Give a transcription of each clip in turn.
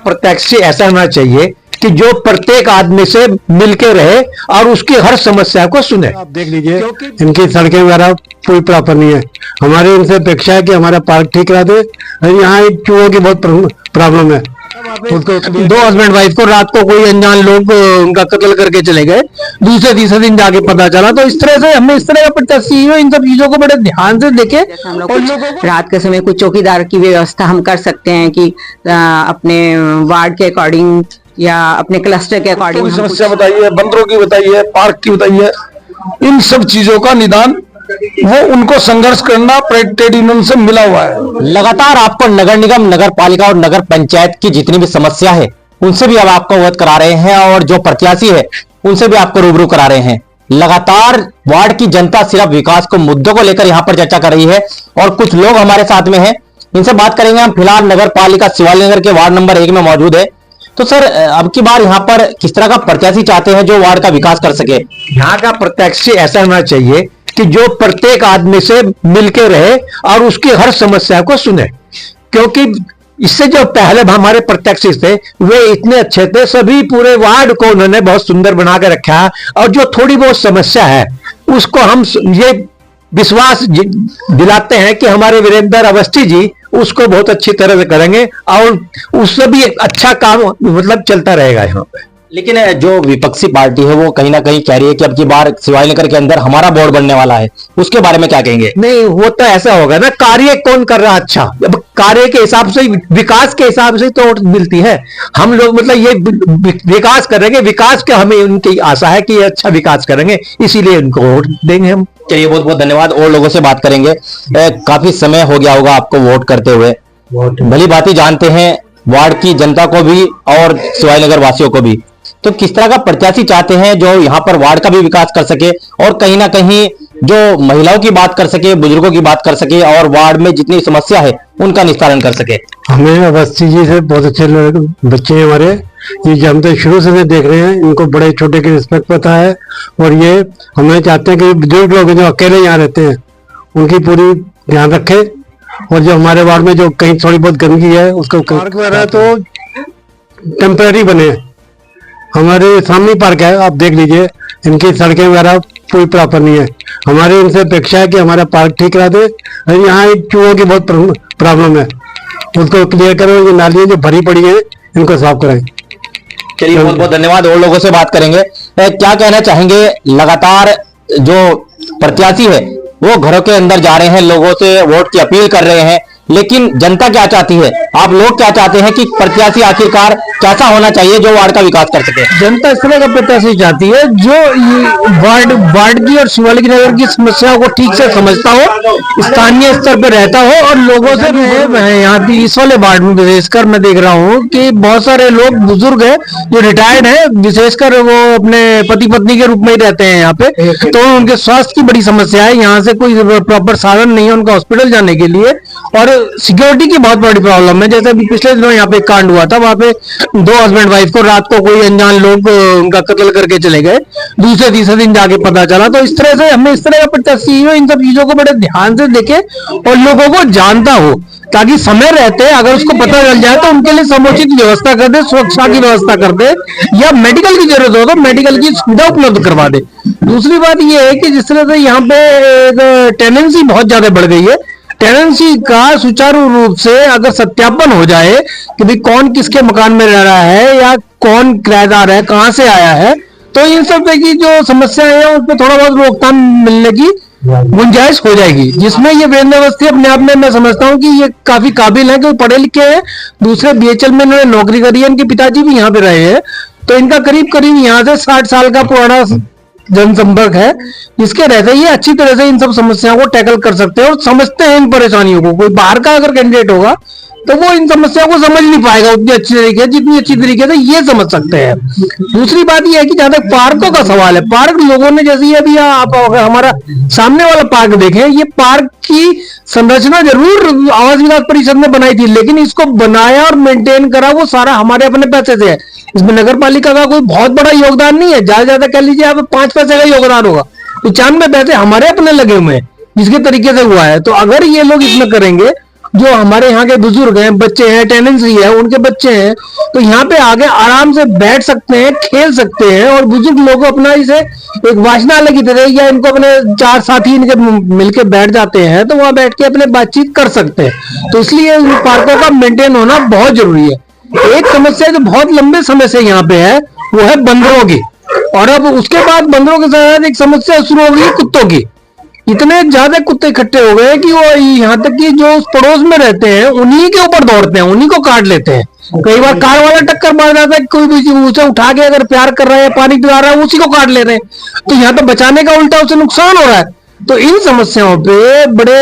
प्रत्याशी ऐसा होना चाहिए कि जो प्रत्येक आदमी से मिलके रहे और उसकी हर समस्या को सुने। आप देख लीजिए इनकी सड़कें वगैरह कोई प्रॉपर नहीं है। हमारी इनसे अपेक्षा है कि हमारा पार्क ठीक करा दे। यहाँ चूहों की बहुत प्रॉब्लम है। दो हस्बैंड वाइफ को रात को कोई अनजान लोग उनका कत्ल करके चले गए, दूसरे तीसरे दिन जाके पता चला। तो इस तरह से हमें इस तरह का प्रत्याशी इन सब चीजों को बड़े ध्यान से देखे। हम लोग रात के समय कुछ चौकीदार की व्यवस्था हम कर सकते हैं कि अपने वार्ड के अकॉर्डिंग या अपने क्लस्टर के अकॉर्डिंग समस्या बताइए, बंदरों की बताइए, पार्क की बताइए, इन सब चीजों का निदान वो उनको संघर्ष करना ट्रेड यूनियन से मिला हुआ है। लगातार आपको नगर निगम, नगर पालिका और नगर पंचायत की जितनी भी समस्या है उनसे भी अब आपको अवगत करा रहे हैं और जो प्रत्याशी है उनसे भी आपको रूबरू करा रहे हैं। लगातार वार्ड की जनता सिर्फ विकास को मुद्दों को लेकर यहाँ पर चर्चा कर रही है और कुछ लोग हमारे साथ में हैं, इनसे बात करेंगे हम। फिलहाल नगर पालिका शिवाली नगर के वार्ड नंबर 1 में मौजूद है। तो सर, अब की बार यहाँ पर किस तरह का प्रत्याशी चाहते हैं जो वार्ड का विकास कर सके? यहाँ का प्रत्याशी ऐसा होना चाहिए कि जो प्रत्येक आदमी से मिलके रहे और उसकी हर समस्या को सुने, क्योंकि इससे जो पहले हमारे प्रत्याशी थे वे इतने अच्छे थे, सभी पूरे वार्ड को उन्होंने बहुत सुंदर बना के रखा है। और जो थोड़ी बहुत समस्या है उसको हम ये विश्वास दिलाते हैं कि हमारे वीरेंद्र अवस्थी जी उसको बहुत अच्छी तरह से करेंगे और उससे भी अच्छा काम मतलब चलता रहेगा यहाँ पे। लेकिन जो विपक्षी पार्टी है वो कहीं ना कहीं कह रही है कि अब की बार शिवाजी नगर के अंदर हमारा बोर्ड बनने वाला है, उसके बारे में क्या कहेंगे? नहीं, वो तो ऐसा होगा ना, कार्य कौन कर रहा अच्छा, अब कार्य के हिसाब से, विकास के हिसाब से तो वोट मिलती है। हम लोग मतलब ये विकास करेंगे, विकास के हमें उनकी आशा है कि ये अच्छा विकास करेंगे, इसीलिए उनको वोट देंगे हम। चलिए, बहुत बहुत धन्यवाद। और लोगों से बात करेंगे। काफी समय हो गया होगा आपको वोट करते हुए, भली भांति जानते हैं वार्ड की जनता को भी और शिवाजी नगर वासियों को भी। तो किस तरह का प्रत्याशी चाहते हैं जो यहाँ पर वार्ड का भी विकास कर सके और कहीं ना कहीं जो महिलाओं की बात कर सके, बुजुर्गों की बात कर सके और वार्ड में जितनी समस्या है उनका निस्तारण कर सके? हमें अवस्थी जी से बहुत अच्छे बच्चे हैं हमारे, ये जो हम तो शुरू से देख रहे हैं, इनको बड़े छोटे की रिस्पेक्ट पता है। और ये हमें चाहते हैं कि बुजुर्ग लोग जो अकेले यहाँ रहते हैं उनकी पूरी ध्यान रखे। और जो हमारे वार्ड में जो कहीं थोड़ी बहुत गंदगी है उसको पार्क वगैरह तो टेम्पररी बने। हमारे सामने पार्क है, आप देख लीजिए, इनकी सड़कें वगैरह कोई प्रॉपर नहीं है। हमारी इनसे अपेक्षा है कि हमारा पार्क ठीक करा दे। यहाँ चूहों की बहुत प्रॉब्लम है, उसको क्लियर करो। ये नालियां जो भरी पड़ी है इनको साफ कराएं। चलिए, बहुत बहुत धन्यवाद। और लोगों से बात करेंगे। क्या कहना चाहेंगे? लगातार जो प्रत्याशी है वो घरों के अंदर जा रहे हैं, लोगों से वोट की अपील कर रहे हैं, लेकिन जनता क्या चाहती है, आप लोग क्या चाहते हैं कि प्रत्याशी आखिरकार कैसा होना चाहिए जो वार्ड का विकास कर सके? जनता इस तरह का प्रत्याशी चाहती है जो वार्ड की और शिवालिक नगर की समस्याओं को ठीक से समझता हो, स्थानीय स्तर पर रहता हो और लोगों से। यहाँ की इस वाले वार्ड में विशेषकर मैं देख रहा हूँ कि बहुत सारे लोग बुजुर्ग हैं जो रिटायर्ड है, विशेषकर वो अपने पति पत्नी के रूप में ही रहते हैं यहाँ पे। तो उनके स्वास्थ्य की बड़ी समस्या है, यहाँ से कोई प्रॉपर साधन नहीं है उनका हॉस्पिटल जाने के लिए। और सिक्योरिटी की बहुत बड़ी प्रॉब्लम है। जैसे अभी पिछले दिनों यहाँ पे कांड हुआ था, वहाँ पे दो हस्बैंड वाइफ को रात को कोई अनजान लोग उनका कत्ल करके चले गए, दूसरे तीसरे दिन जाके पता चला। तो इस तरह से हमें इस तरह का प्रत्याशी इन सब चीजों को बड़े ध्यान से देखे और लोगों को जानता हो, ताकि समय रहते अगर उसको पता चल जाए तो उनके लिए समुचित व्यवस्था कर दे, सुरक्षा की व्यवस्था कर दे, या मेडिकल की जरूरत हो तो मेडिकल की सुविधा उपलब्ध करवा दे। दूसरी बात यह है कि जिस तरह से यहाँ पे टेनेंसी बहुत ज्यादा बढ़ गई है, टेनेंसी का सुचारू रूप से अगर सत्यापन हो जाए कि भाई कौन किसके मकान में रह रहा है या कौन किराएदार है, कहां से आया है, तो इन सब की जो समस्याएं हैं उस पर थोड़ा बहुत रोकथाम मिलने की गुंजाइश हो जाएगी। जिसमें ये वीरेंद्र अवस्थी अपने आप में मैं समझता हूँ कि ये काफी काबिल है, कि पढ़े लिखे हैं, दूसरे बीएचएल में इन्होंने नौकरी करी है, इनके पिताजी भी यहाँ पे रहे हैं। तो इनका करीब करीब यहाँ से 60 साल का पुराना जनसंपर्क है, जिसके रहते ये अच्छी तरह से इन सब समस्याओं को टैकल कर सकते हैं और समझते हैं इन परेशानियों को। कोई बाहर का अगर कैंडिडेट होगा तो वो इन समस्याओं को समझ नहीं पाएगा उतनी अच्छी तरीके जितनी अच्छी तरीके से ये समझ सकते हैं। दूसरी बात ये है कि जहां तक पार्कों का सवाल है, पार्क लोगों ने जैसे अभी आप अगर हमारा सामने वाला पार्क देखें, ये पार्क की संरचना जरूर आवास विकास परिषद ने बनाई थी, लेकिन इसको बनाया और मेंटेन करा वो सारा हमारे अपने पैसे से है। इसमें नगर पालिका का कोई बहुत बड़ा योगदान नहीं है, ज्यादा ज्यादा कह लीजिए आप 5 पैसे का योगदान होगा, 95 पैसे हमारे अपने लगे हुए हैं जिसके तरीके से हुआ है। तो अगर ये लोग इसमें करेंगे जो हमारे यहाँ के बुजुर्ग हैं, बच्चे हैं, टेनेंसी है, उनके बच्चे हैं, तो यहाँ पे आगे आराम से बैठ सकते हैं, खेल सकते हैं, और बुजुर्ग लोग अपना इसे एक वाचनालय की तरह, या इनको अपने चार साथी इनके मिलके बैठ जाते हैं तो वहां बैठ के अपने बातचीत कर सकते हैं। तो इसलिए इन पार्कों का मेंटेन होना बहुत जरूरी है। एक समस्या जो बहुत लंबे समय से यहाँ पे है वो है बंदरों की, और अब उसके बाद बंदरों के साथ एक समस्या शुरू हो गई कुत्तों की। इतने ज्यादा कुत्ते इकट्ठे हो गए कि वो यहाँ तक कि जो उस पड़ोस में रहते हैं उन्हीं के ऊपर दौड़ते हैं, उन्हीं को काट लेते हैं। कई बार कार वाला टक्कर मार जाता है, कोई भी उसे उठा के अगर प्यार कर रहा है, पानी पिला रहा है, उसी को काट ले रहे हैं। तो यहाँ तो बचाने का उल्टा उसे नुकसान हो रहा है। तो इन समस्याओं पे बड़े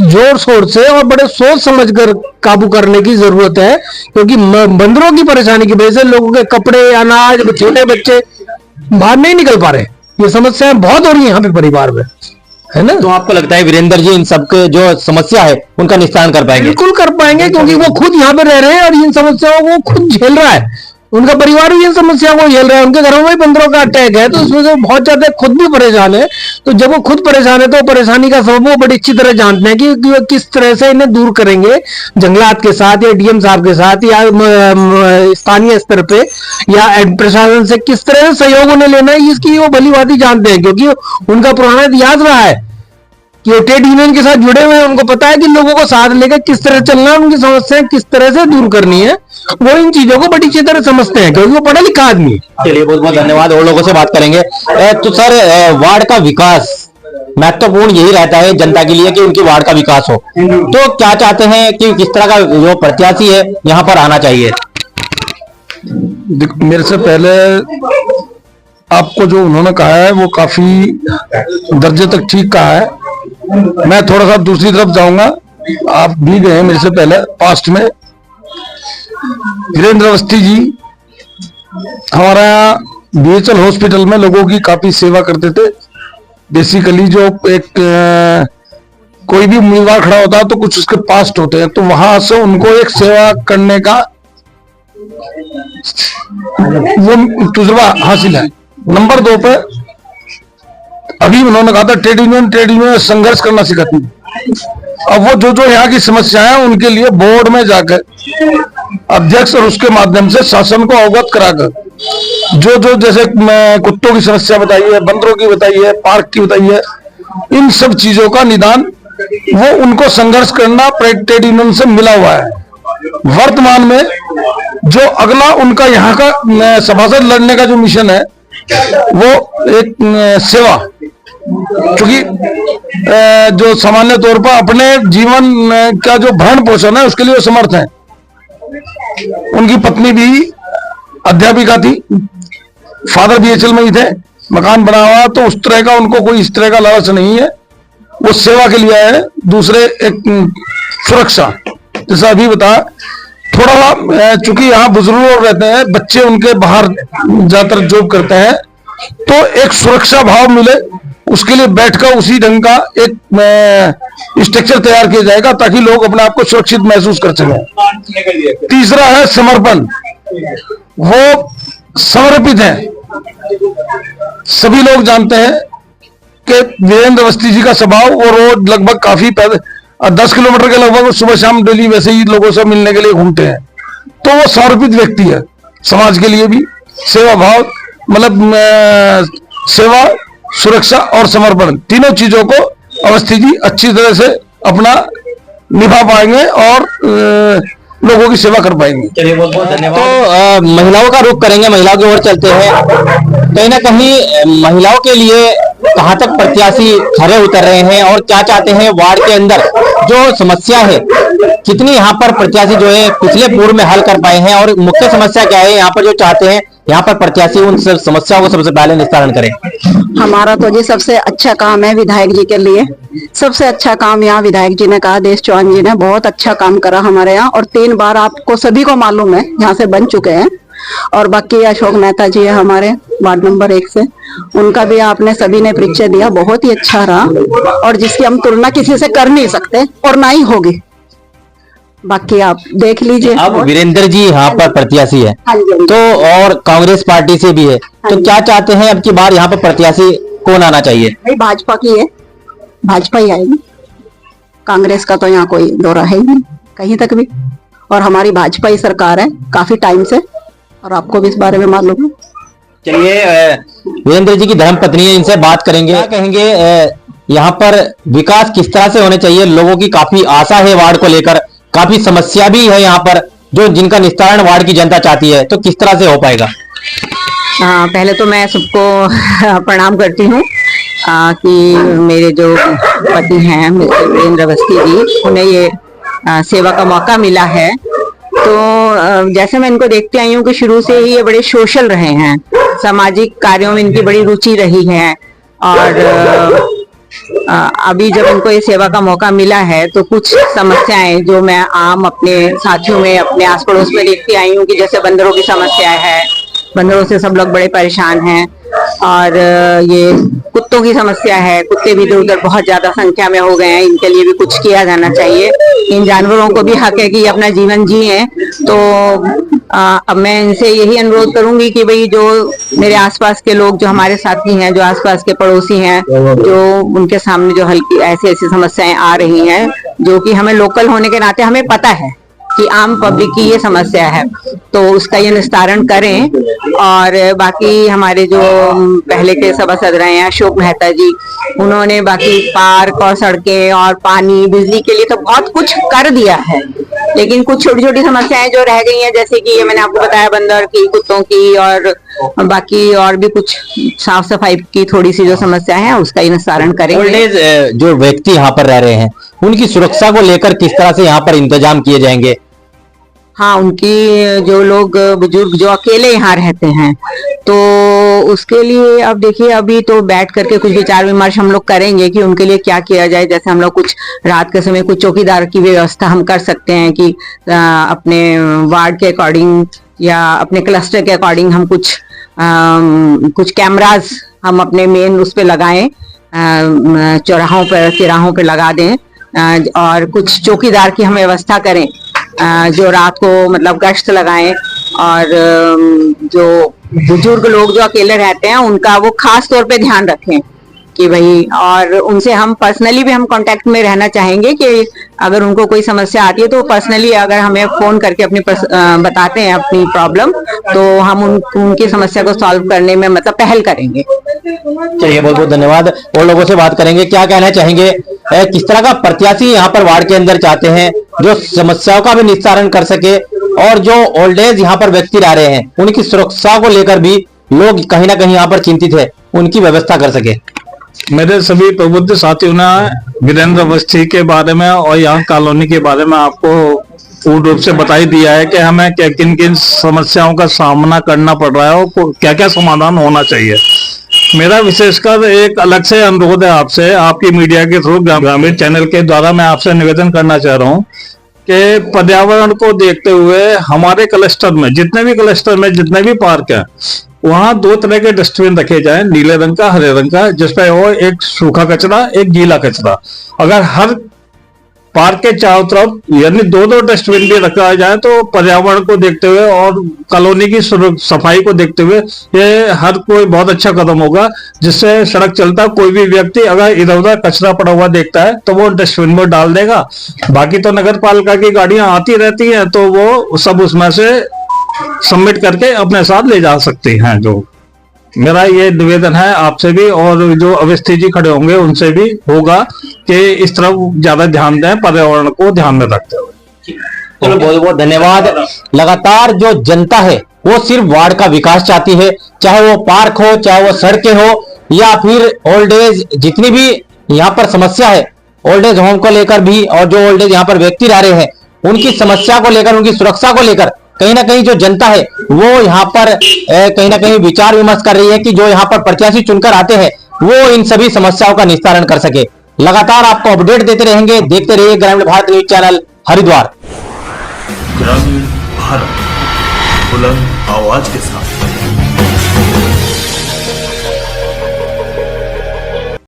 जोर शोर से और बड़े सोच समझ कर काबू करने की जरूरत है, क्योंकि बंदरों की परेशानी की वजह से लोगों के कपड़े, अनाज, छोटे बच्चे बाहर नहीं निकल पा रहे। ये समस्याएं बहुत हो रही है यहाँ पे परिवार में, है ना। तो आपको लगता है वीरेंद्र जी इन सबके जो समस्या है उनका निस्तारण कर पाएंगे? बिल्कुल कर पाएंगे, क्योंकि वो खुद यहाँ पे रह रहे हैं और इन समस्याओं को खुद झेल रहा है। उनका परिवार भी इन समस्याओं को झेल रहा है, उनके घरों में भी बंदरों का अटैक है, तो उसमें से बहुत ज्यादा खुद भी परेशान है। तो जब वो खुद परेशान है तो परेशानी का सबब वो बड़ी अच्छी तरह जानते हैं कि वो किस तरह से इन्हें दूर करेंगे, जंगलात के साथ या डीएम साहब के साथ या स्थानीय स्तर पे या प्रशासन से किस तरह से सहयोग उन्हें लेना है, इसकी वो भली भांति जानते हैं, क्योंकि उनका पुराना इतिहास रहा है कि वो ट्रेड यूनियन के साथ जुड़े हुए हैं। उनको पता है कि लोगों को साथ लेकर किस तरह चलना है, उनकी समस्याएं किस तरह से दूर करनी है। वो इन चीजों को बड़ी अच्छी तरह समझते हैं, क्योंकि वो पढ़ा लिखा आदमी है। चलिए, बहुत बहुत धन्यवाद। और लोगों से बात करेंगे। तो सर, वार्ड का विकास महत्वपूर्ण यही रहता है जनता के लिए कि उनकी वार्ड का विकास हो, तो क्या चाहते हैं कि किस तरह का जो प्रत्याशी है यहाँ पर आना चाहिए? मेरे से पहले आपको जो उन्होंने कहा है वो काफी दर्जे तक ठीक कहा है। मैं थोड़ा सा दूसरी तरफ जाऊंगा। आप भी गए मेरे से पहले पास्ट में। वीरेंद्र अवस्थी जी हमारा यहाँ बीएचएल हॉस्पिटल में लोगों की काफी सेवा करते थे। बेसिकली जो एक कोई भी उम्मीदवार खड़ा होता है तो कुछ उसके पास्ट होते हैं, तो वहां से उनको एक सेवा करने का वो तजुर्बा हासिल है। नंबर 2 पे अभी उन्होंने कहा था ट्रेड यूनियन संघर्ष करना सिखाती है। अब वो जो यहाँ की समस्याएं हैं उनके लिए बोर्ड में जाकर अध्यक्ष और उसके माध्यम से शासन को अवगत कराकर जो जैसे कुत्तों की समस्या बताई है, बंदरों की बताई है, पार्क की बताई है, इन सब चीजों का निदान वो उनको संघर्ष करना ट्रेड यूनियन से मिला हुआ है। वर्तमान में जो अगला उनका यहाँ का सभासद लड़ने का जो मिशन है वो एक सेवा, क्योंकि जो सामान्य तौर पर अपने जीवन का जो भरण पोषण है उसके लिए वो समर्थ है। उनकी पत्नी भी अध्यापिका थी, फादर बीएचएल में ही थे, मकान बना हुआ, तो उस तरह का उनको कोई इस तरह का लालच नहीं है। वो सेवा के लिए है। दूसरे एक सुरक्षा, जैसा अभी बताया, थोड़ा चूंकि यहाँ बुजुर्ग लोग रहते हैं, बच्चे उनके बाहर जाकर जॉब करते हैं, तो एक सुरक्षा भाव मिले उसके लिए बैठकर उसी ढंग का एक स्ट्रक्चर तैयार किया जाएगा ताकि लोग अपने आप को सुरक्षित महसूस कर सकें। तीसरा है समर्पण। वो समर्पित हैं। सभी लोग जानते हैं कि वीरेंद्र अवस्थी जी का स्वभाव, वो रोज लगभग काफी 10 किलोमीटर के लगभग सुबह शाम डेली वैसे ही लोगों से मिलने के लिए घूमते हैं। तो वो समर्पित व्यक्ति है। समाज के लिए भी सेवा भाव, मतलब सेवा, सुरक्षा और समर्पण, तीनों चीजों को अवस्थी जी अच्छी तरह से अपना निभा पाएंगे और लोगों की सेवा कर पाएंगे। चलिए, बहुत बहुत धन्यवाद। तो महिलाओं का रुख करेंगे, महिलाओं की ओर चलते हैं। कहीं ना कहीं महिलाओं के लिए कहां तक प्रत्याशी खरे उतर रहे हैं और क्या चाहते हैं वार्ड के अंदर जो समस्या है, कितनी यहाँ पर प्रत्याशी जो है पिछले पूर्व में हल कर पाए हैं और मुख्य समस्या क्या है यहाँ पर जो चाहते हैं यहाँ पर प्रत्याशी उन सब समस्याओं को सबसे पहले निस्तारण करें। हमारा तो जी सबसे अच्छा काम है विधायक जी के लिए। सबसे अच्छा काम यहाँ विधायक जी ने कहा, देश चौहान जी ने बहुत अच्छा काम करा हमारे यहाँ, और 3 बार आपको सभी को मालूम है यहाँ से बन चुके हैं। और बाकी अशोक मेहता जी है हमारे वार्ड नंबर 1 से, उनका भी आपने सभी ने परिचय दिया, बहुत ही अच्छा रहा और जिसकी हम तुलना किसी से कर नहीं सकते और ना ही होगी। बाकी आप देख लीजिए। अब वीरेंद्र जी यहाँ पर प्रत्याशी है, हाँ जी, तो और कांग्रेस पार्टी से भी है, तो क्या चाहते हैं अब की बार यहाँ पर प्रत्याशी कौन आना चाहिए? भाई भाजपा की है, भाजपा ही आएगी। कांग्रेस का तो यहाँ कोई दौरा है ही नहीं कहीं तक भी। और हमारी भाजपा ही सरकार है काफी टाइम से, और आपको भी इस बारे में मालूम है। चलिए वीरेंद्र जी की धर्मपत्नी है, इनसे बात करेंगे। क्या कहेंगे यहाँ पर विकास किस तरह से होने चाहिए? लोगों की काफी आशा है वार्ड को लेकर, काफी समस्या भी है यहाँ पर जो जिनका निस्तारण वार्ड की जनता चाहती है, तो किस तरह से हो पाएगा? पहले तो मैं सबको प्रणाम करती हूँ कि मेरे जो पति हैं मिस्टर वीरेंद्र अवस्थी जी, उन्हें ये सेवा का मौका मिला है। तो जैसे मैं इनको देखती आई हूँ कि शुरू से ही ये बड़े सोशल रहे हैं, सामाजिक कार्यों में इनकी बड़ी रुचि रही है। और अभी जब इनको ये सेवा का मौका मिला है तो कुछ समस्याएं जो मैं आम अपने साथियों में, अपने आस पड़ोस में देखती आई हूँ कि जैसे बंदरों की समस्या है, बंदरों से सब लोग बड़े परेशान हैं। और ये कुत्तों की समस्या है, कुत्ते भी इधर उधर बहुत ज्यादा संख्या में हो गए हैं, इनके लिए भी कुछ किया जाना चाहिए। इन जानवरों को भी हक है कि ये अपना जीवन जिए। तो अब मैं इनसे यही अनुरोध करूंगी कि भाई जो मेरे आसपास के लोग, जो हमारे साथी हैं, जो आसपास के पड़ोसी हैं, जो उनके सामने जो हल्की ऐसी ऐसी समस्याएं आ रही हैं जो कि हमें लोकल होने के नाते हमें पता है कि आम पब्लिक की ये समस्या है, तो उसका ये निस्तारण करें। और बाकी हमारे जो पहले के सभासद रहे हैं अशोक मेहता जी, उन्होंने बाकी पार्क और सड़कें और पानी, बिजली के लिए तो बहुत कुछ कर दिया है, लेकिन कुछ छोटी छोटी समस्याएं जो रह गई हैं, जैसे कि ये मैंने आपको बताया बंदर की, कुत्तों की, और बाकी और भी कुछ साफ सफाई की थोड़ी सी जो समस्या है उसका ही निस्तारण करेंगे। ओल्ड एज जो व्यक्ति यहाँ पर रह रहे हैं उनकी सुरक्षा को लेकर किस तरह से यहाँ पर इंतजाम किए जाएंगे? हाँ, उनकी जो लोग बुजुर्ग जो अकेले यहाँ रहते हैं, तो उसके लिए अब देखिए अभी तो बैठ करके कुछ विचार विमर्श हम लोग करेंगे कि उनके लिए क्या किया जाए। जैसे हम लोग कुछ रात के समय कुछ चौकीदार की व्यवस्था हम कर सकते हैं कि अपने वार्ड के अकॉर्डिंग या अपने क्लस्टर के अकॉर्डिंग हम कुछ कैमरास हम अपने मेन उस पे लगाएं, तिराहों पे लगा दें, और कुछ चौकीदार की हम व्यवस्था करें जो रात को मतलब गश्त लगाएं। और जो बुजुर्ग लोग जो अकेले रहते हैं उनका वो खास तौर पे ध्यान रखें कि भाई, और उनसे हम पर्सनली भी हम कांटेक्ट में रहना चाहेंगे कि अगर उनको कोई समस्या आती है तो पर्सनली अगर हमें फोन करके अपनी बताते हैं अपनी प्रॉब्लम, तो हम उनकी समस्या को सॉल्व करने में मतलब पहल करेंगे। चलिए, बहुत बहुत धन्यवाद। और लोगों से बात करेंगे, क्या कहना चाहेंगे, किस तरह का प्रत्याशी यहाँ पर वार्ड के अंदर चाहते हैं जो समस्याओं का भी निस्तारण कर सके, और जो ओल्ड एज यहाँ पर व्यक्ति रह रहे हैं उनकी सुरक्षा को लेकर भी लोग कहीं ना कहीं यहाँ पर चिंतित है, उनकी व्यवस्था कर सके। मेरे सभी प्रबुद्ध साथियों ने वीरेंद्र अवस्थी के बारे में और यहाँ कॉलोनी के बारे में आपको पूर्ण रूप से बता ही दिया है कि हमें किन किन समस्याओं का सामना करना पड़ रहा है और क्या क्या समाधान होना चाहिए। मेरा विशेषकर एक अलग से अनुरोध है आपसे, आपकी मीडिया के थ्रू, ग्रामीण चैनल के द्वारा मैं आपसे निवेदन करना चाह रहा हूँ कि पर्यावरण को देखते हुए हमारे क्लस्टर में जितने भी पार्क हैं वहां 2 तरह के डस्टबिन रखे जाएं, नीले रंग का, हरे रंग का, जिसपे हो एक सूखा कचरा, एक गीला कचरा। अगर हर पार्क के चारों तरफ यानी 2-2 डस्टबिन भी रखा जाए तो पर्यावरण को देखते हुए और कॉलोनी की सफाई को देखते हुए ये हर कोई बहुत अच्छा कदम होगा, जिससे सड़क चलता कोई भी व्यक्ति अगर इधर उधर कचरा पड़ा हुआ देखता है तो वो डस्टबिन में डाल देगा। बाकी तो नगर पालिका की गाड़ियां आती रहती हैं तो वो सब उसमें से सबमिट करके अपने साथ ले जा सकती हैं। जो मेरा ये निवेदन है आपसे भी और जो अवस्थी जी खड़े होंगे उनसे भी होगा कि इस तरफ ज्यादा ध्यान दें, पर्यावरण को ध्यान में रखते हुए। चलो, बहुत बहुत धन्यवाद। लगातार जो जनता है वो सिर्फ वार्ड का विकास चाहती है, चाहे वो पार्क हो, चाहे वो सड़कें हो, या फिर ओल्ड एज जितनी भी यहाँ पर समस्या है ओल्ड एज होम को लेकर भी, और जो ओल्ड एज यहाँ पर व्यक्ति रह रहे हैं उनकी समस्या को लेकर, उनकी सुरक्षा को लेकर कहीं ना कहीं जो जनता है वो यहाँ पर कहीं ना कहीं विचार विमर्श कर रही है कि जो यहाँ पर प्रत्याशी चुनकर आते हैं वो इन सभी समस्याओं का निस्तारण कर सके। लगातार आपको अपडेट देते रहेंगे, देखते रहिए ग्रामीण भारत न्यूज चैनल हरिद्वार। ग्रामीण भारत, बुलंद आवाज के साथ।